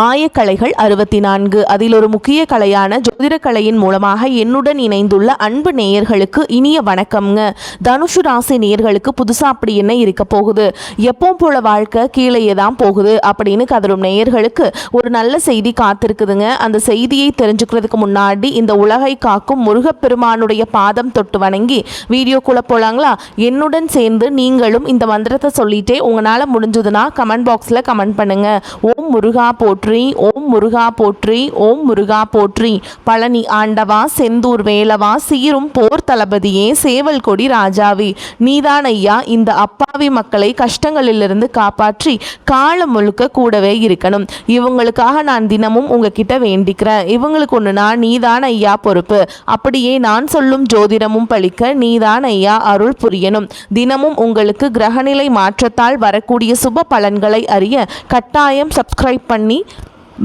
ஆயக்கலைகள் 64. அதில் ஒரு முக்கிய கலையான ஜோதிடக்கலையின் மூலமாக என்னுடன் இணைந்துள்ள அன்பு நேயர்களுக்கு இனிய வணக்கம்ங்க. தனுசு ராசி நேயர்களுக்கு புதுசாக அப்படி என்ன இருக்க போகுது, எப்பவும் போல வாழ்க்கை கீழேயே தான் போகுது அப்படின்னு கதரும் நேயர்களுக்கு ஒரு நல்ல செய்தி காத்திருக்குதுங்க. அந்த செய்தியை தெரிஞ்சுக்கிறதுக்கு முன்னாடி இந்த உலகை காக்கும் முருகப்பெருமானுடைய பாதம் தொட்டு வணங்கி வீடியோக்குள்ளே போகலாங்களா? என்னுடன் சேர்ந்து நீங்களும் இந்த மந்திரத்தை சொல்லிட்டே உங்களால் முடிஞ்சதுன்னா கமெண்ட் பாக்ஸில் கமெண்ட் பண்ணுங்க. ஓம் முருகா போற்றி, ஓம் முருகா போற்றி, ஓம் முருகா போற்றி. பழனி ஆண்டவா, செந்தூர் வேலவா, சீரும் போர் தளபதியே, சேவல் கொடி ராஜாவி, நீதான் ஐயா இந்த அப்பாவி மக்களை கஷ்டங்களிலிருந்து காப்பாற்றி காலம் முழுக்க கூடவே இருக்கணும். இவங்களுக்காக நான் தினமும் உங்ககிட்ட வேண்டிக்கிறேன். இவங்களுக்கு ஒன்றுனா நீதான் ஐயா பொறுப்பு. அப்படியே நான் சொல்லும் ஜோதிடமும் பழிக்க நீதான் ஐயா அருள் புரியணும். தினமும் உங்களுக்கு கிரகநிலை மாற்றத்தால் வரக்கூடிய சுப பலன்களை அறிய கட்டாயம் சப்ஸ்கிரைப் பண்ணி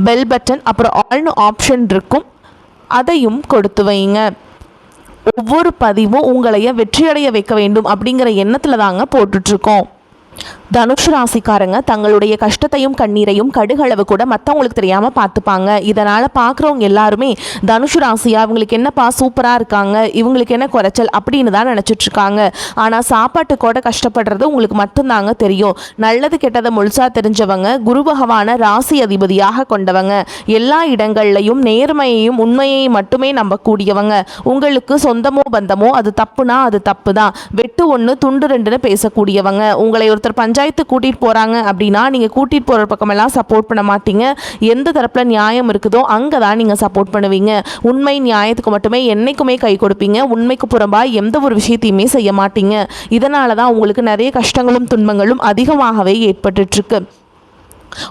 பெல் பட்டன் அப்புறம் ஆல்னு ஆப்ஷன் இருக்கும், அதையும் கொடுத்து வைங்க. ஒவ்வொரு பதிவும் உங்களைய வெற்றியடைய வைக்க வேண்டும் அப்படிங்கிற எண்ணத்தில் தாங்க போட்டுட்ருக்கோம். தனுஷ் ராசிக்காரங்க தங்களுடைய கஷ்டத்தையும் கண்ணீரையும் கடுகளவு கூட மற்றவங்களுக்கு தெரியாமல் பார்த்துப்பாங்க. இதனால் பார்க்குறவங்க எல்லாருமே தனுஷ் ராசியா இவங்களுக்கு என்னப்பா சூப்பராக இருக்காங்க, இவங்களுக்கு என்ன குறைச்சல் அப்படின்னு தான் நினச்சிட்ருக்காங்க. ஆனால் சாப்பாட்டு கூட கஷ்டப்படுறது உங்களுக்கு மட்டும்தாங்க தெரியும். நல்லது கெட்டதை முழுசாக தெரிஞ்சவங்க, குரு பகவான ராசி அதிபதியாக கொண்டவங்க, எல்லா இடங்கள்லையும் நேர்மையையும் உண்மையையும் மட்டுமே நம்பக்கூடியவங்க. உங்களுக்கு சொந்தமோ பந்தமோ அது தப்புனா அது தப்பு தான், வெட்டு ஒன்று துண்டு ரெண்டுன்னு பேசக்கூடியவங்க. உங்களை ஒருத்தர் பஞ்சாயத்து கூட்டிட்டு போறாங்க அப்படின்னா நீங்க கூட்டிட்டு போற பக்கமெல்லாம் சப்போர்ட் பண்ண மாட்டீங்க. எந்த தரப்புல நியாயம் இருக்குதோ அங்கதான் நீங்க சப்போர்ட் பண்ணுவீங்க. உண்மை நியாயத்துக்கு மட்டுமே என்னைக்குமே கை கொடுப்பீங்க. உண்மைக்கு புறம்பா எந்த ஒரு விஷயத்தையுமே செய்ய மாட்டீங்க. இதனாலதான் உங்களுக்கு நிறைய கஷ்டங்களும் துன்பங்களும் அதிகமாகவே ஏற்பட்டு இருக்கு.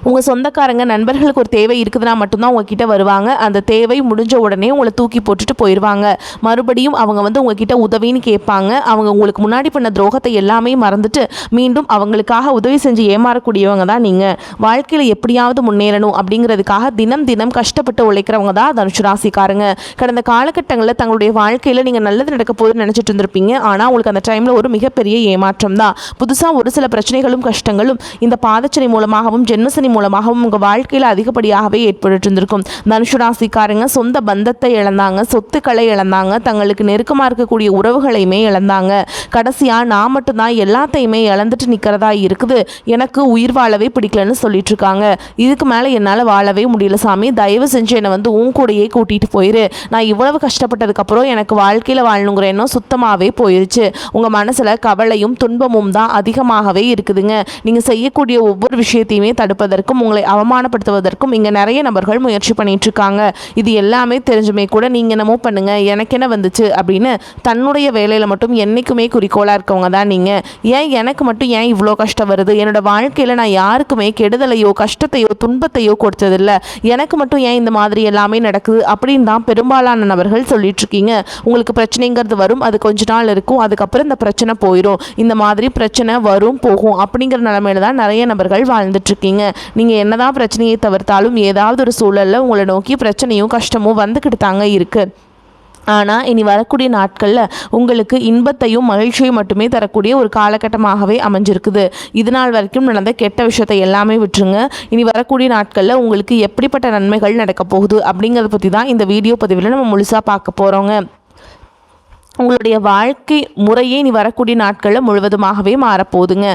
உங்கள் சொந்தக்காரங்க நண்பர்களுக்கு ஒரு தேவை இருக்குதுன்னா மட்டும்தான் உங்ககிட்ட வருவாங்க. அந்த தேவை முடிஞ்ச உடனே உங்களை தூக்கி போட்டுட்டு போயிடுவாங்க. மறுபடியும் அவங்க உங்ககிட்ட உதவின்னு கேட்பாங்க. அவங்க உங்களுக்கு முன்னாடி பண்ண துரோகத்தை எல்லாமே மறந்துட்டு மீண்டும் அவங்களுக்காக உதவி செஞ்சு ஏமாறக்கூடியவங்க தான் நீங்கள். வாழ்க்கையில் எப்படியாவது முன்னேறணும் அப்படிங்கிறதுக்காக தினம் தினம் கஷ்டப்பட்டு உழைக்கிறவங்க தான் தனுசு ராசிக்காரங்க. கடந்த காலகட்டங்களில் தங்களுடைய வாழ்க்கையில் நீங்கள் நல்லது நடக்க போகுதுன்னு நினச்சிட்டு இருந்திருப்பீங்க. ஆனால் உங்களுக்கு அந்த டைமில் ஒரு மிகப்பெரிய ஏமாற்றம் தான். புதுசாக ஒரு சில பிரச்சனைகளும் கஷ்டங்களும் இந்த பாதச்சனை மூலமாகவும் ஜென்மசனி மூலமாகவும் உங்கள் வாழ்க்கையில் அதிகப்படியாகவே ஏற்பட்டு இருந்திருக்கும். தனுசு ராசிக்காரங்க சொந்த பந்தத்தை இழந்தாங்க, சொத்துக்களை இழந்தாங்க, தங்களுக்கு நெருக்கமாக இருக்கக்கூடிய உறவுகளையுமே இழந்தாங்க. கடைசியாக நான் மட்டும்தான் எல்லாத்தையுமே இழந்துட்டு நிற்கிறதா இருக்குது, எனக்கு உயிர் வாழவே பிடிக்கலன்னு சொல்லிட்டு இருக்காங்க. இதுக்கு மேலே என்னால் வாழவே முடியல சாமி, தயவு செஞ்சு என்னை உன் கூடையே கூட்டிகிட்டு போயிரு. நான் இவ்வளவு கஷ்டப்பட்டதுக்கப்புறம் எனக்கு வாழ்க்கையில் வாழணுங்கிற எண்ணம் சுத்தமாகவே போயிருச்சு. உங்கள் மனசில் கவலையும் துன்பமும் தான் அதிகமாகவே இருக்குதுங்க. நீங்கள் செய்யக்கூடிய ஒவ்வொரு விஷயத்தையுமே தடுப்பதற்கும் உங்களை அவமானப்படுத்துவதற்கும் இங்கே நிறைய நபர்கள் முயற்சி பண்ணிட்டு இருக்காங்க. இது எல்லாமே தெரிஞ்சுமே கூட நீங்கள் என்னமோ பண்ணுங்க, எனக்கு என்ன வந்துச்சு அப்படின்னு தன்னுடைய வேலையில் மட்டும் என்றைக்குமே குறிக்கோளாக இருக்கவங்க தான் நீங்கள். ஏன் எனக்கு மட்டும் ஏன் இவ்வளோ கஷ்டம் வருது, என்னோட வாழ்க்கையில் நான் யாருக்குமே கெடுதலையோ கஷ்டத்தையோ துன்பத்தையோ கொடுத்ததில்லை, எனக்கு மட்டும் ஏன் இந்த மாதிரி எல்லாமே நடக்குது அப்படின்னு தான் பெரும்பாலான நபர்கள் சொல்லிட்டு இருக்கீங்க. உங்களுக்கு பிரச்சனைங்கிறது வரும், அது கொஞ்ச நாள் இருக்கும், அதுக்கப்புறம் இந்த பிரச்சனை போயிடும். இந்த மாதிரி பிரச்சனை வரும் போகும் அப்படிங்கிற நிலைமையில தான் நிறைய நபர்கள் வாழ்ந்துட்டு இருக்கீங்க. நீங்கள் என்னதான் பிரச்சனையை தவிர்த்தாலும் ஏதாவது ஒரு சூழலில் உங்களை நோக்கி பிரச்சனையும் கஷ்டமும் வந்துக்கிட்டு தாங்க இருக்குது. ஆனால் இனி வரக்கூடிய நாட்களில் உங்களுக்கு இன்பத்தையும் மகிழ்ச்சியும் மட்டுமே தரக்கூடிய ஒரு காலகட்டமாகவே அமைஞ்சிருக்குது. இது நாள் வரைக்கும் நடந்த கெட்ட விஷயத்தை எல்லாமே விட்டுருங்க. இனி வரக்கூடிய நாட்களில் உங்களுக்கு எப்படிப்பட்ட நன்மைகள் நடக்க போகுது அப்படிங்கிறத பற்றி தான் இந்த வீடியோ பதிவில் நம்ம முழுசாக பார்க்க போகிறோங்க. உங்களுடைய வாழ்க்கை முறையே இனி வரக்கூடிய நாட்களில் முழுவதுமாகவே மாறப்போகுதுங்க.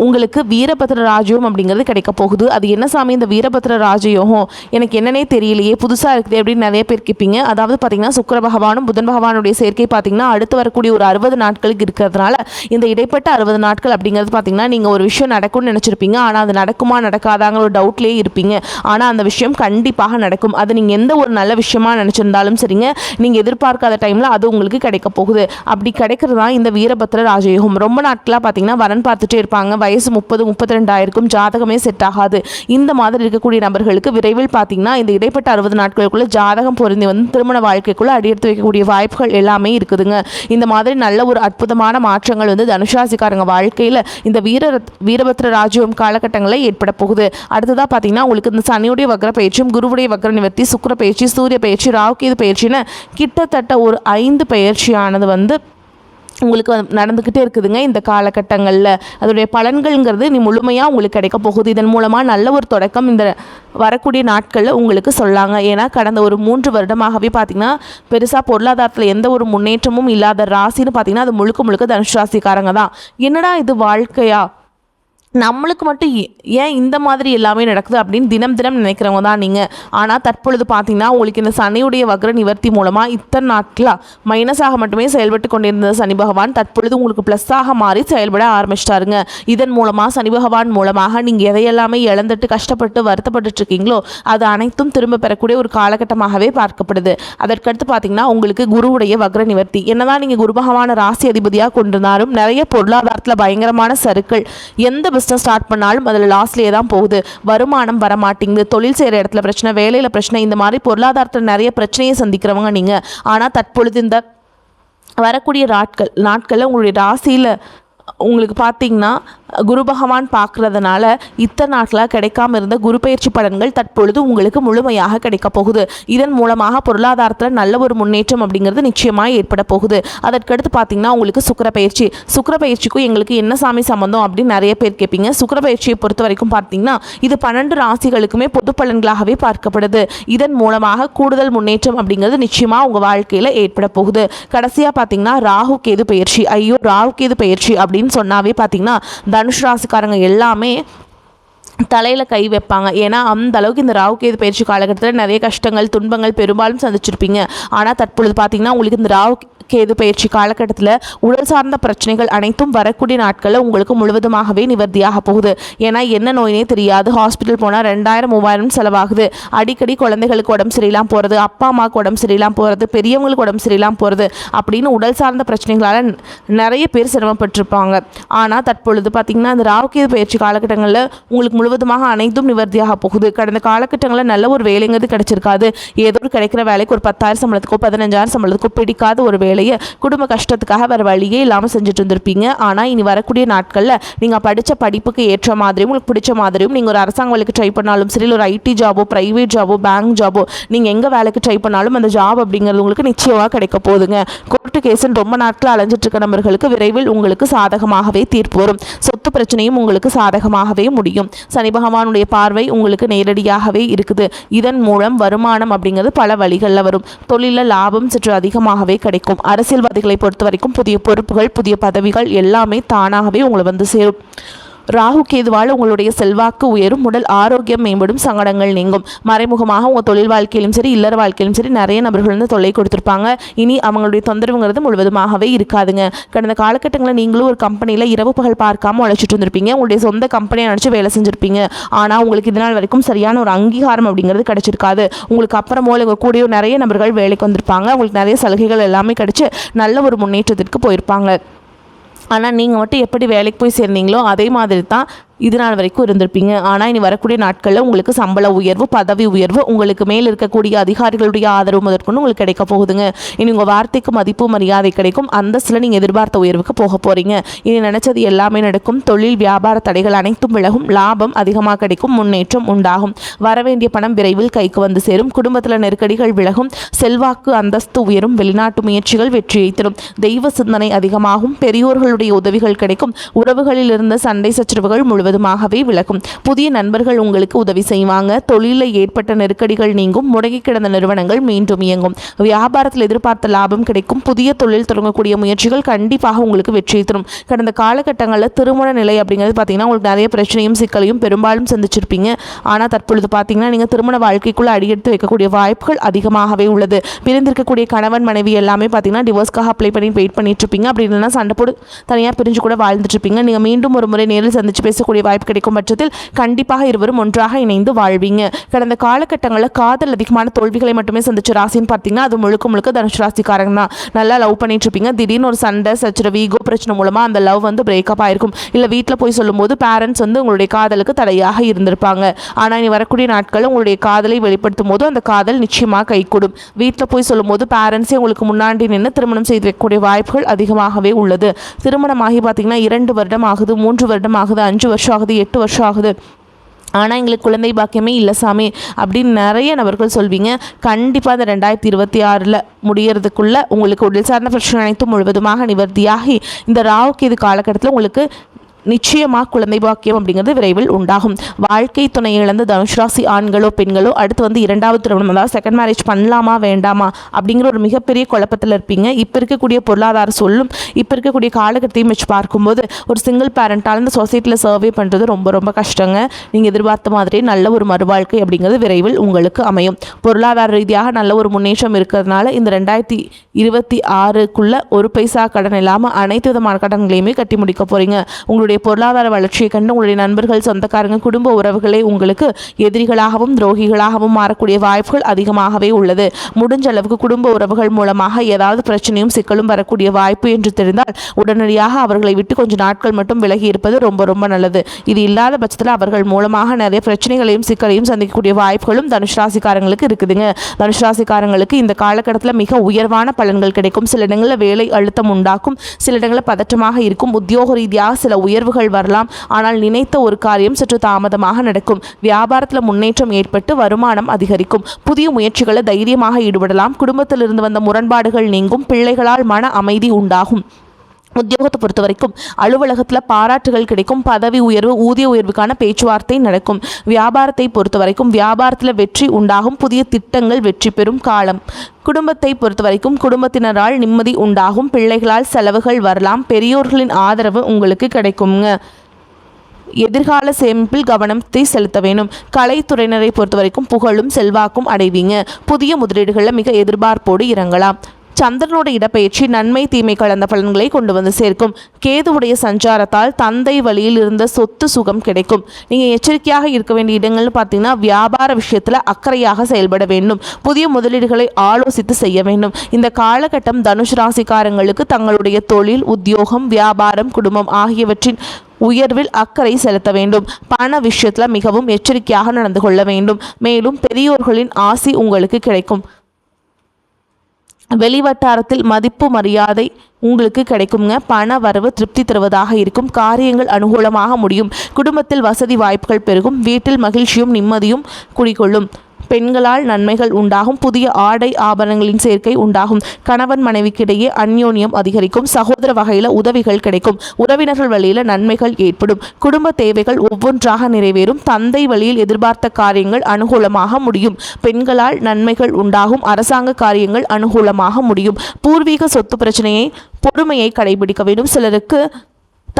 உங்களுக்கு வீரபத்ர ராஜயோகம் அப்படிங்கிறது கிடைக்க போகுது. அது என்ன சாமி இந்த வீரபத்ர ராஜயோகம், எனக்கு என்னன்னே தெரியலையே, புதுசாக இருக்குது அப்படின்னு நிறைய பேர் கேட்பீங்க. அதாவது பார்த்திங்கன்னா சுக்கிர பகவானும் புதன் பகவானுடைய சேர்க்கை பார்த்திங்கன்னா அடுத்து வரக்கூடிய ஒரு 60 நாட்களுக்கு இருக்கிறதுனால இந்த இடைப்பட்ட 60 நாட்கள் அப்படிங்கிறது பார்த்திங்கன்னா நீங்கள் ஒரு விஷயம் நடக்கும்னு நினச்சிருப்பீங்க. ஆனால் அது நடக்குமா நடக்காதாங்கிற ஒரு டவுட்லேயே இருப்பீங்க. ஆனால் அந்த விஷயம் கண்டிப்பாக நடக்கும். அது நீங்கள் எந்த ஒரு நல்ல விஷயமா நினச்சிருந்தாலும் சரிங்க, நீங்கள் எதிர்பார்க்காத டைமில் அது உங்களுக்கு கிடைக்க போகுது. அப்படி கிடைக்கிறது தான் இந்த வீரபத்ர ராஜயோகம். ரொம்ப நாட்களாக பார்த்திங்கன்னா வரன் பார்த்துட்டே இருப்பாங்க, வயசு 30-32 ஆயிருக்கும், ஜாதகமே செட் ஆகாது. இந்த மாதிரி இருக்கக்கூடிய நபர்களுக்கு விரைவில் பார்த்தீங்கன்னா இந்த இடைப்பட்ட 60 நாட்களுக்குள்ள ஜாதகம் பொருந்தி திருமண வாழ்க்கைக்குள்ள அடியெடுத்து வைக்கக்கூடிய வாய்ப்புகள் எல்லாமே இருக்குதுங்க. இந்த மாதிரி நல்ல ஒரு அற்புதமான மாற்றங்கள் தனுஷாசிக்காரங்க வாழ்க்கையில் இந்த வீரபத்ர ராஜயோகம் காலகட்டங்களில் ஏற்பட போகுது. அடுத்ததாக பார்த்தீங்கன்னா உங்களுக்கு இந்த சனியுடைய வக்ர பயிற்சியும் குருவுடைய வக்ர நிவர்த்தி, சுக்கிர பயிற்சி, சூரிய பயிற்சி, ராகுகேது பயிற்சின்னு கிட்டத்தட்ட ஒரு 5 பயிற்சியானது உங்களுக்கு நடந்துக்கிட்டே இருக்குதுங்க இந்த காலகட்டங்களில். அதோடைய பலன்கள்ங்கிறது நீ முழுமையாக உங்களுக்கு கிடைக்க போகுது. இதன் மூலமாக நல்ல ஒரு தொடக்கம் இந்த வரக்கூடிய நாட்களில் உங்களுக்கு சொல்லாங்க. ஏன்னா கடந்த ஒரு 3 வருடமாகவே பார்த்திங்கன்னா பெருசாக பொருளாதாரத்தில் எந்த ஒரு முன்னேற்றமும் இல்லாத ராசின்னு பார்த்திங்கன்னா அது முழுக்க முழுக்க தனுசு ராசிக்காரங்க தான். என்னடா இது வாழ்க்கையா, நம்மளுக்கு மட்டும் ஏன் இந்த மாதிரி எல்லாமே நடக்குது அப்படின்னு தினம் தினம் நினைக்கிறவங்க தான் நீங்கள். ஆனால் தற்பொழுது பார்த்தீங்கன்னா உங்களுக்கு இந்த சனியுடைய வக்ர நிவர்த்தி மூலமாக இத்தனை நாட்களாக மைனஸாக மட்டுமே செயல்பட்டு கொண்டிருந்த சனி பகவான் தற்பொழுது உங்களுக்கு ப்ளஸ்ஸாக மாறி செயல்பட ஆரம்பிச்சிட்டாருங்க. இதன் மூலமாக சனி பகவான் மூலமாக நீங்கள் எதையெல்லாமே இழந்துட்டு கஷ்டப்பட்டு வருத்தப்பட்டு இருக்கீங்களோ அது அனைத்தும் திரும்ப பெறக்கூடிய ஒரு காலகட்டமாகவே பார்க்கப்படுது. அதற்கடுத்து பார்த்தீங்கன்னா உங்களுக்கு குருவுடைய வக்ர நிவர்த்தி. என்னதான் நீங்கள் குரு பகவான ராசி அதிபதியாக கொண்டிருந்தாலும் நிறைய பொருளாதாரத்தில் பயங்கரமான சறுக்கள், எந்த பிஸ்னஸ் ஸ்டார்ட் பண்ணாலும் அதில் லாஸ்லேயே தான் போகுது. வருமானம் வரமாட்டேங்குது, தொழில் செய்கிற இடத்துல பிரச்சனை, வேலையில் பிரச்சனை, இந்த மாதிரி பொருளாதாரத்தில் நிறைய பிரச்சனையை சந்திக்கிறவங்க நீங்கள். ஆனால் தற்பொழுது இந்த வரக்கூடிய நாட்களில் உங்களுடைய ராசியில் உங்களுக்கு பார்த்தீங்கன்னா குரு பகவான் பார்க்குறதுனால இத்தனை நாட்களாக கிடைக்காம இருந்த குரு பயிற்சி பலன்கள் தற்பொழுது உங்களுக்கு முழுமையாக கிடைக்க போகுது. இதன் மூலமாக பொருளாதாரத்தில் நல்ல ஒரு முன்னேற்றம் அப்படிங்கிறது நிச்சயமாக ஏற்பட போகுது. அதற்கடுத்து பார்த்தீங்கன்னா உங்களுக்கு சுக்கிர பயிற்சிக்கும் எங்களுக்கு என்ன சாமி சம்பந்தம் அப்படின்னு நிறைய பேர் கேட்பீங்க. சுக்கிர பயிற்சியை பொறுத்த வரைக்கும் பார்த்தீங்கன்னா இது 12 ராசிகளுக்குமே பொது பலன்களாகவே பார்க்கப்படுது. இதன் மூலமாக கூடுதல் முன்னேற்றம் அப்படிங்கிறது நிச்சயமாக உங்கள் வாழ்க்கையில் ஏற்பட போகுது. கடைசியாக பார்த்தீங்கன்னா ராகு கேது பயிற்சி அப்படின்னு சொன்னாவே பார்த்தீங்கன்னா தனுஷ் ராசிக்காரங்க எல்லாமே தலையில் கை வைப்பாங்க. ஏன்னா அந்த அளவுக்கு இந்த ராகு கேது பயிற்சி காலகட்டத்தில் நிறைய கஷ்டங்கள் துன்பங்கள் பெரும்பாலும் சந்திச்சிருப்பீங்க. ஆனால் தற்பொழுது பார்த்தீங்கன்னா உங்களுக்கு இந்த ராகு கேது பயிற்சி காலகட்டத்தில் உடல் சார்ந்த பிரச்சனைகள் அனைத்தும் வரக்கூடிய நாட்களில் உங்களுக்கு முழுவதுமாகவே நிவர்த்தியாக போகுது. ஏன்னா என்ன நோயினே தெரியாது, ஹாஸ்பிட்டல் போனால் 2000-3000 செலவாகுது. அடிக்கடி குழந்தைகளுக்கு உடம்பு சரியில்லாமல் போகிறது, அப்பா அம்மாவுக்கு உடம்பு சரியில்லாமல் போகிறது, பெரியவங்களுக்கு உடம்பு சரியில்லாமல் போகிறது அப்படின்னு உடல் சார்ந்த பிரச்சனைகளால் நிறைய பேர் சிரமப்பட்டிருப்பாங்க. ஆனால் தற்பொழுது பார்த்திங்கன்னா இந்த ராகு கேது பயிற்சி காலகட்டங்களில் உங்களுக்கு முழுவதுமாக அனைத்தும் நிவர்த்தியாக போகுது. கடந்த காலகட்டங்களில் நல்ல ஒரு வேலைங்கிறது கிடைச்சிருக்காது. ஏதோ ஒரு கிடைக்கிற வேலைக்கு ஒரு 10,000 சம்பளத்துக்கோ 15,000 சம்பளத்துக்கோ பிடிக்காத ஒரு வேலையை குடும்ப கஷ்டத்துக்காக வேறு வழியே இல்லாமல் செஞ்சுட்டு இருந்திருப்பீங்க. ஆனால் இனி வரக்கூடிய நாட்களில் நீங்கள் படித்த படிப்புக்கு ஏற்ற மாதிரியும் உங்களுக்கு பிடிச்ச மாதிரியும் நீங்கள் ஒரு அரசாங்க வேலைக்கு ட்ரை பண்ணாலும் சரி, ஒரு ஐடி ஜாபோ, ப்ரைவேட் ஜாபோ, பேங்க் ஜாபோ, நீங்கள் எங்கே வேலைக்கு ட்ரை பண்ணாலும் அந்த ஜாப் அப்படிங்கிறது உங்களுக்கு நிச்சயமாக கிடைக்க போகுதுங்க. கோர்ட்டு கேஸுன்னு ரொம்ப நாட்கள் அலைஞ்சிட்டு இருக்க நபர்களுக்கு விரைவில் உங்களுக்கு சாதகமாகவே தீர்ப்பு வரும். சொத்து பிரச்சனையும் உங்களுக்கு சாதகமாகவே முடியும். சனி பகவானுடைய பார்வை உங்களுக்கு நேரடியாகவே இருக்குது. இதன் மூலம் வருமானம் அப்படிங்கிறது பல வழிகளில் வரும். தொழிலில் லாபம் சற்று அதிகமாகவே கிடைக்கும். அரசியல்வாதிகளை பொறுத்த வரைக்கும் புதிய பொறுப்புகள், புதிய பதவிகள் எல்லாமே தானாகவே உங்களை வந்து சேரும். ராகு கேதுவால் உங்களுடைய செல்வாக்கு உயரும், உடல் ஆரோக்கியம் மேம்படும், சங்கடங்கள் நீங்கும். மறைமுகமாக உங்கள் தொழில் வாழ்க்கையிலும் சரி இல்லற வாழ்க்கையிலும் சரி நிறைய நபர்கள் வந்து தொல்லை கொடுத்துருப்பாங்க. இனி அவங்களுடைய தொந்தரவுங்கிறது முழுவதுமாகவே இருக்காதுங்க. கடந்த காலகட்டங்களில் நீங்களும் ஒரு கம்பெனியில் இரவு பகல் பார்க்காம உழைச்சிட்டு இருந்திருப்பீங்க. உங்களுடைய சொந்த கம்பெனியை நினச்சி வேலை செஞ்சுருப்பீங்க. ஆனால் உங்களுக்கு இதனால் வரைக்கும் சரியான ஒரு அங்கீகாரம் அப்படிங்கிறது கிடைச்சிருக்காது. உங்களுக்கு அப்புறமோ உங்கள் கூடயோ நிறைய நபர்கள் வேலைக்கு வந்திருப்பாங்க. உங்களுக்கு நிறைய சலுகைகள் எல்லாமே கிடைச்சி நல்ல ஒரு முன்னேற்றத்திற்கு போயிருப்பாங்க. ஆனால் நீங்கள் மட்டும் எப்படி வேலைக்கு போய் சேர்ந்தீங்களோ அதே மாதிரி தான் இது நாள் வரைக்கும் இருந்திருப்பீங்க. ஆனால் இனி வரக்கூடிய நாட்களில் உங்களுக்கு சம்பள உயர்வு, பதவி உயர்வு, உங்களுக்கு மேல் இருக்கக்கூடிய அதிகாரிகளுடைய ஆதரவு முதற்கொண்டு உங்களுக்கு கிடைக்க போகுதுங்க. இனி உங்கள் வார்த்தைக்கு மதிப்பு மரியாதை கிடைக்கும். அந்தஸ்தில் நீங்கள் எதிர்பார்த்த உயர்வுக்கு போக போகிறீங்க. இனி நினச்சது எல்லாமே நடக்கும். தொழில் வியாபார தடைகள் அனைத்தும் விலகும். லாபம் அதிகமாக கிடைக்கும். முன்னேற்றம் உண்டாகும். வரவேண்டிய பணம் விரைவில் கைக்கு வந்து சேரும். குடும்பத்தில் நெருக்கடிகள் விலகும். செல்வாக்கு அந்தஸ்து உயரும். வெளிநாட்டு முயற்சிகள் வெற்றியை தரும். தெய்வ சிந்தனை அதிகமாகும். பெரியோர்களுடைய உதவிகள் கிடைக்கும். உறவுகளில் இருந்த சண்டை சச்சரவுகள் முழுவதுமாகவே விலகும். புதிய நண்பர்கள் உங்களுக்கு உதவி செய்வாங்க. தொழிலில் ஏற்பட்ட நெருக்கடிகள் நீங்கும். முடங்கி கிடந்த நிறுவனங்கள் மீண்டும் இயங்கும். வியாபாரத்தில் எதிர்பார்த்த லாபம் கிடைக்கும். புதிய தொழில் தொடங்கக்கூடிய முயற்சிகள் கண்டிப்பாக உங்களுக்கு வெற்றி தரும். கடந்த காலகட்டங்களில் திருமண நிலை அப்படிங்கிறது பார்த்தீங்கன்னா உங்களுக்கு நிறைய பிரச்சனையும் சிக்கலையும் பெரும்பாலும் சந்திச்சிருப்பீங்க. ஆனால் தற்பொழுது பார்த்தீங்கன்னா நீங்கள் திருமண வாழ்க்கைக்குள்ளே அடியெடுத்து வைக்கக்கூடிய வாய்ப்புகள் அதிகமாகவே உள்ளது. பிரிந்திருக்கக்கூடிய கணவன் மனைவி எல்லாமே பார்த்தீங்கன்னா டிவோர்ஸ்க்காக அப்ளை பண்ணி வெயிட் பண்ணிட்டு இருப்பீங்க. அப்படி இல்லைன்னா சண்டை போட்டு தனியாக பிரிஞ்சு கூட வாழ்ந்துட்டு இருப்பீங்க. நீங்கள் மீண்டும் ஒரு முறை நேரில் சந்திச்சு பேசக்கூடிய வாய்ப்பு கிடைக்கும் பட்சத்தில் கண்டிப்பாக இருவரும் ஒன்றாக இணைந்து வாழ்வீங்க. கடந்த காலகட்டங்களில் காதல் அதிகமான தோல்விகளை மட்டுமே சந்திச்ச ராசின்னு பார்த்தீங்கன்னா அது முழுக்க முழுக்க தனுசு ராசிக்காரங்க தான். நல்லா லவ் பண்ணிட்டு இருப்பீங்க. திடீர்னு ஒரு சண்டை சச்சரவு ஈகோ பிரச்சனை மூலமாக அந்த லவ் வந்து பிரேக்கப் ஆயிருக்கும். இல்லை வீட்டில் போய் சொல்லும்போது பேரண்ட்ஸ் வந்து உங்களுடைய காதலுக்கு தடையாக இருந்திருப்பாங்க. ஆனால் இனி வரக்கூடிய நாட்களில் உங்களுடைய காதலை வெளிப்படுத்தும் போது அந்த காதல் நிச்சயமாக கைகூடும். வீட்டில் போய் சொல்லும்போது பேரண்ட்ஸே உங்களுக்கு முன்னாடி நின்று திருமணம் செய்து வைக்கக்கூடிய வாய்ப்புகள் அதிகமாகவே உள்ளது. திருமணமாகி பார்த்தீங்கன்னா 2 வருடம் ஆகுது, 3 வருடம் ஆகுது, 5 வருஷம் ஆகுது, 8 வருஷம் ஆகுது. ஆனால் எங்களுக்கு குழந்தை பாக்கியமே இல்லை சாமி அப்படின்னு நிறைய நபர்கள் சொல்வீங்க. கண்டிப்பாக அந்த 2026 முடியறதுக்குள்ளே உங்களுக்கு உடல் சார்ந்த பிரச்சனை அனைத்தும் முழுவதுமாக நிவர்த்தியாகி இந்த ராவுக்கு இது காலகட்டத்தில் உங்களுக்கு நிச்சயமாக குழந்தை பாக்கியம் அப்படிங்கிறது விரைவில் உண்டாகும். வாழ்க்கை துணை இழந்த தனுஷ் ராசி ஆண்களோ பெண்களோ அடுத்து இரண்டாவது திருமணம், அதாவது செகண்ட் மேரேஜ் பண்ணலாமா வேண்டாமா அப்படிங்கிற ஒரு மிகப்பெரிய குழப்பத்தில் இருப்பீங்க. இப்போ இருக்கக்கூடிய பொருளாதார சொல்லும் இப்போ இருக்கக்கூடிய காலகட்டத்தையும் வச்சு பார்க்கும்போது ஒரு சிங்கிள் பேரண்டால் இந்த சொசைட்டியில் சர்வே பண்ணுறது ரொம்ப ரொம்ப கஷ்டங்க. நீங்கள் எதிர்பார்த்த மாதிரி நல்ல ஒரு மறுவாழ்க்கை அப்படிங்கிறது விரைவில் உங்களுக்கு அமையும். பொருளாதார ரீதியாக நல்ல ஒரு முன்னேற்றம் இருக்கிறதுனால இந்த 2026க்குள்ள ஒரு பைசா கடன் இல்லாமல் அனைத்து விதமான கடன்களையுமே கட்டி முடிக்க போகிறீங்க. உங்களுடைய பொருளாதார வளர்ச்சியை கண்டு உங்களுடைய நண்பர்கள், சொந்தக்காரங்க, குடும்ப உறவுகளே உங்களுக்கு எதிரிகளாகவும் துரோகிகளாகவும் மாறக்கூடிய வாய்ப்புகள் அதிகமாகவே உள்ளது. முடிஞ்ச அளவுக்கு குடும்ப உறவுகள் மூலமாக ஏதாவது பிரச்சனையும் சிக்கலும் வரக்கூடிய வாய்ப்பு என்று தெரிந்தால் உடனடியாக அவர்களை விட்டு கொஞ்சம் நாட்கள் மட்டும் விலகி இருப்பது ரொம்ப ரொம்ப நல்லது. இது இல்லாத பட்சத்தில் அவர்கள் மூலமாக நிறைய பிரச்சனைகளையும் சிக்கலையும் சந்திக்கக்கூடிய வாய்ப்புகளும் தனுஷ் ராசிக்காரங்களுக்கு இருக்குதுங்க. தனுஷ் ராசிக்காரங்களுக்கு இந்த காலகட்டத்தில் மிக உயர்வான பலன்கள் கிடைக்கும். சில இடங்களில் வேலை அழுத்தம் உண்டாக்கும், சில இடங்களில் பதற்றமாக இருக்கும். உத்தியோக ரீதியாக சில உயர்வுகள் வரலாம். ஆனால் நினைத்த ஒரு காரியம் சற்று தாமதமாக நடக்கும். வியாபாரத்தில் முன்னேற்றம் ஏற்பட்டு வருமானம் அதிகரிக்கும். புதிய முயற்சிகளை தைரியமாக ஈடுபடலாம். குடும்பத்திலிருந்து வந்த முரண்பாடுகள் நீங்கும். பிள்ளைகளால் மன அமைதி உண்டாகும். உத்தியோகத்தை பொறுத்த வரைக்கும் அலுவலகத்தில் பாராட்டுகள் கிடைக்கும். பதவி உயர்வு, ஊதிய உயர்வுக்கான பேச்சுவார்த்தை நடக்கும். வியாபாரத்தை பொறுத்த வரைக்கும் வியாபாரத்தில் வெற்றி உண்டாகும். புதிய திட்டங்கள் வெற்றி பெறும் காலம். குடும்பத்தை பொறுத்த வரைக்கும் குடும்பத்தினரால் நிம்மதி உண்டாகும். பிள்ளைகளால் செலவுகள் வரலாம். பெரியோர்களின் ஆதரவு உங்களுக்கு கிடைக்குங்க. எதிர்கால சேமிப்பில் கவனத்தை செலுத்த வேண்டும். கலைத்துறையினரை பொறுத்த வரைக்கும் புகழும் செல்வாக்கும் அடைவீங்க. புதிய முதலீடுகளில் மிக எதிர்பார்ப்போடு இறங்கலாம். சந்திரனோட இடப்பெயர்ச்சி நன்மை தீமை கலந்த பலன்களை கொண்டு வந்து சேர்க்கும். கேதுவுடைய சஞ்சாரத்தால் தந்தை வழியில் இருந்த சொத்து சுகம் கிடைக்கும். நீங்கள் எச்சரிக்கையாக இருக்க வேண்டிய இடங்கள்னு பார்த்தீங்கன்னா வியாபார விஷயத்தில் அக்கறையாக செயல்பட வேண்டும். புதிய முதலீடுகளை ஆலோசித்து செய்ய வேண்டும். இந்த காலகட்டம் தனுஷ் ராசிக்காரங்களுக்கு தங்களுடைய தொழில், உத்தியோகம், வியாபாரம், குடும்பம் ஆகியவற்றின் உயர்வில் அக்கறை செலுத்த வேண்டும். பண விஷயத்தில் மிகவும் எச்சரிக்கையாக நடந்து கொள்ள வேண்டும். மேலும் பெரியோர்களின் ஆசி உங்களுக்கு கிடைக்கும். வெளிவட்டாரத்தில் மதிப்பு மரியாதை உங்களுக்கு கிடைக்குங்க. பண வரவு திருப்தி தருவதாக இருக்கும். காரியங்கள் அனுகூலமாக முடியும். குடும்பத்தில் வசதி வாய்ப்புகள் பெருகும். வீட்டில் மகிழ்ச்சியும் நிம்மதியும் குடிகொள்ளும். பெண்களால் நன்மைகள் உண்டாகும். புதிய ஆடை ஆபரணங்களின் சேர்க்கை உண்டாகும். கணவன் மனைவிக்கிடையே அந்யோன்யம் அதிகரிக்கும். சகோதர வகையில் உதவிகள் கிடைக்கும். உறவினர்கள் வழியில் நன்மைகள் ஏற்படும். குடும்ப தேவைகள் ஒவ்வொன்றாக நிறைவேறும். தந்தை வழியில் எதிர்பார்த்த காரியங்கள் அனுகூலமாக முடியும். பெண்களால் நன்மைகள் உண்டாகும். அரசாங்க காரியங்கள் அனுகூலமாக முடியும். பூர்வீக சொத்து பிரச்சனையை பொறுமையை கடைபிடிக்க வேண்டும். சிலருக்கு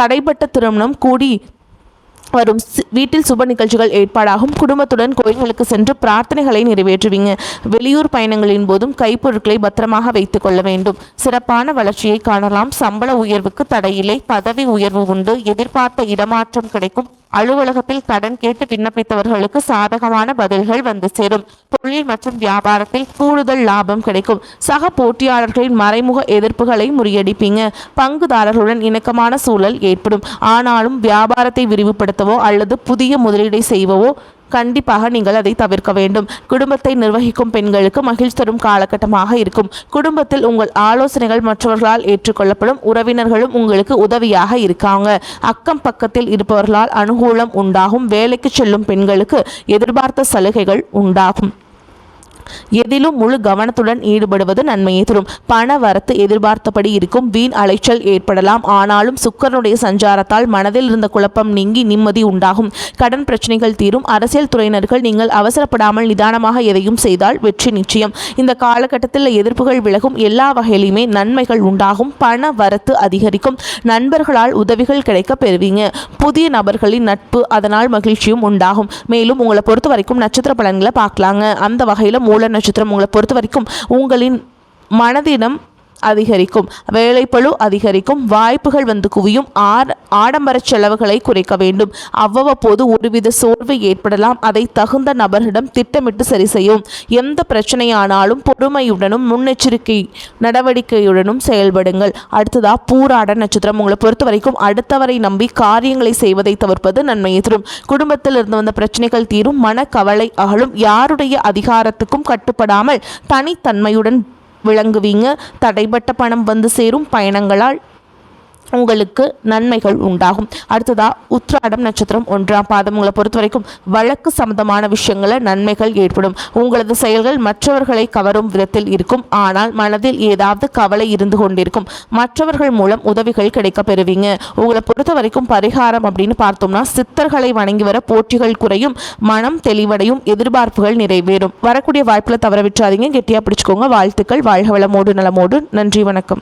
தடைப்பட்ட திருமணம் கூடி வரும். வீட்டில் சுப நிகழ்ச்சிகள் ஏற்பாடாகும். குடும்பத்துடன் கோயில்களுக்கு சென்று பிரார்த்தனைகளை நிறைவேற்றுவீங்க. வெளியூர் பயணங்களின் போதும் கைப்பொருட்களை பத்திரமாக வைத்துக் கொள்ள வேண்டும். சிறப்பான வளர்ச்சியை காணலாம். சம்பள உயர்வுக்கு தடையில்லை. பதவி உயர்வு உண்டு. எதிர்பார்த்த இடமாற்றம் கிடைக்கும். அலுவலகத்தில் கடன் கேட்டு விண்ணப்பித்தவர்களுக்கு சாதகமான பதில்கள் வந்து சேரும். தொழில் மற்றும் வியாபாரத்தில் கூடுதல் லாபம் கிடைக்கும். சக போட்டியாளர்களின் மறைமுக எதிர்ப்புகளை முறியடிப்பீங்க. பங்குதாரர்களுடன் இணக்கமான சூழல் ஏற்படும். ஆனாலும் வியாபாரத்தை விரிவுபடுத்தவோ அல்லது புதிய முதலீடை செய்வோ கண்டிப்பாக நீங்கள் அதை தவிர்க்க வேண்டும். குடும்பத்தை நிர்வகிக்கும் பெண்களுக்கு மகிழ்ச்சி தரும் காலகட்டமாக இருக்கும். குடும்பத்தில் உங்கள் ஆலோசனைகள் மற்றவர்களால் ஏற்றுக்கொள்ளப்படும். உறவினர்களும் உங்களுக்கு உதவியாக இருக்காங்க. அக்கம் பக்கத்தில் இருப்பவர்களால் அனுகூலம் உண்டாகும். வேலைக்கு செல்லும் பெண்களுக்கு எதிர்பார்த்த சலுகைகள் உண்டாகும். எதிலும் முழு கவனத்துடன் ஈடுபடுவது நன்மையை தரும். பண வரத்து எதிர்பார்த்தபடி இருக்கும். வீண் அலைச்சல் ஏற்படலாம். ஆனாலும் சுக்கிரனுடைய சஞ்சாரத்தால் மனதில் இருந்த குழப்பம் நீங்கி நிம்மதி உண்டாகும். கடன் பிரச்சனைகள் தீரும். அரசியல் துறையினர்கள் நீங்கள் அவசரப்படாமல் நிதானமாக எதையும் செய்தால் வெற்றி நிச்சயம். இந்த காலகட்டத்தில் எதிர்ப்புகள் விலகும். எல்லா வகையிலுமே நன்மைகள் உண்டாகும். பண வரத்து அதிகரிக்கும். நண்பர்களால் உதவிகள் கிடைக்க பெறுவீங்க. புதிய நபர்களின் நட்பு, அதனால் மகிழ்ச்சியும் உண்டாகும். மேலும் உங்களை பொறுத்த வரைக்கும் நட்சத்திர பலன்களை பார்க்கலாங்க. அந்த வகையில் மூல நட்சத்திரம் உங்களை பொறுத்த வரைக்கும் உங்களின் மனதிடம் அதிகரிக்கும். வேலைப்பளு அதிகரிக்கும். வாய்ப்புகள் வந்து குவியும். ஆடம்பர செலவுகளை குறைக்க வேண்டும். அவ்வப்போது ஒருவித சோர்வு ஏற்படலாம். அதை தகுந்த நபர்களிடம் திட்டமிட்டு சரி செய்யும். எந்த பிரச்சனையானாலும் பொறுமையுடனும் முன்னெச்சரிக்கை நடவடிக்கையுடனும் செயல்படுங்கள். அடுத்ததா பூராட நட்சத்திரம் உங்களை பொறுத்த வரைக்கும் அடுத்தவரை நம்பி காரியங்களை செய்வதை தவிர்ப்பது நன்மையை தரும். குடும்பத்தில் இருந்து வந்த பிரச்சனைகள் தீரும். மனக்கவலை அகலும். யாருடைய அதிகாரத்துக்கும் கட்டுப்படாமல் தனித்தன்மையுடன் விளங்குவீங்க. தடைப்பட்ட பணம் வந்து சேரும். பயணங்களால் உங்களுக்கு நன்மைகள் உண்டாகும். அடுத்ததா உத்திராடம் நட்சத்திரம் 1ஆம் பாதம். உங்களை பொறுத்த வரைக்கும் வழக்கு சம்பந்தமான விஷயங்கள நன்மைகள் ஏற்படும். உங்களது செயல்கள் மற்றவர்களை கவரும் விதத்தில் இருக்கும். ஆனால் மனதில் ஏதாவது கவலை இருந்து கொண்டிருக்கும். மற்றவர்கள் மூலம் உதவிகள் கிடைக்க பெறுவீங்க. உங்களை பொறுத்த வரைக்கும் பரிகாரம் அப்படின்னு பார்த்தோம்னா சித்தர்களை வணங்கி வர போட்டிகள் குறையும், மனம் தெளிவடையும், எதிர்பார்ப்புகள் நிறைவேறும். வரக்கூடிய வாய்ப்புல தவற விட்டுறாதீங்க. கெட்டியா பிடிச்சுக்கோங்க. வாழ்த்துக்கள். வாழ்க வளமோடு நலமோடு. நன்றி, வணக்கம்.